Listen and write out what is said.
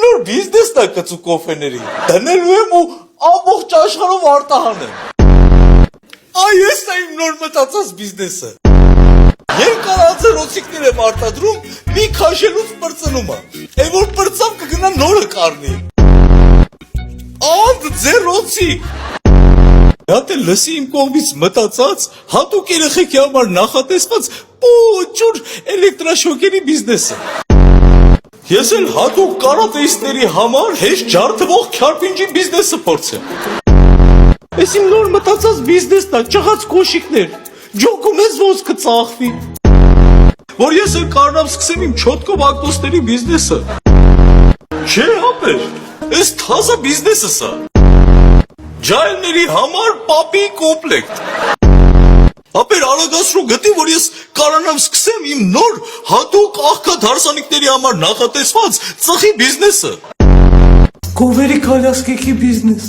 նոր բիզնեսն է կծու կոֆեների։ Դնելու եմ ու ամբողջ աշխարհով արտահանեմ։ Այ ես է իմ նոր մտածած բիզնեսը։ Երկարաձե ռոցիկներ եմ արտադրում, մի քաշելուց պրծնում է։ Է որ պրծամ կգնա նորը կառնի։ Անդ ձեր ռոցիկ։ Դա լսի իմ կողմից մտածած, հատուկ երեխեքի համար նախատեսված պոճուր էլեկտրաշոկերի բիզնեսը։ Ես էլ հատուկ կարատեիստների համար հեշտ ջարդվող քյարպինջի բիզնեսը փորձեմ։ Ես իմ նոր մտածած բիզնեսն է, ճղած կոշիկներ, ջոկում ես ոսկը ծախվի։ Որ ես էլ կարնամ սկսեմ իմ չոտկով ակտոսների բիզնեսը։ Չէ հապեր, ես թազա բիզնեսը սա։ Ջայլների համար պապի կոմպլեկտ։ Ապեր արագացրու գտի, որ ես կարանամ սկսեմ իմ նոր հատուկ աղքատ հարսանիքների համար նախատեսված ծխի բիզնեսը։ Կովերի քալյասկեքի բիզնես։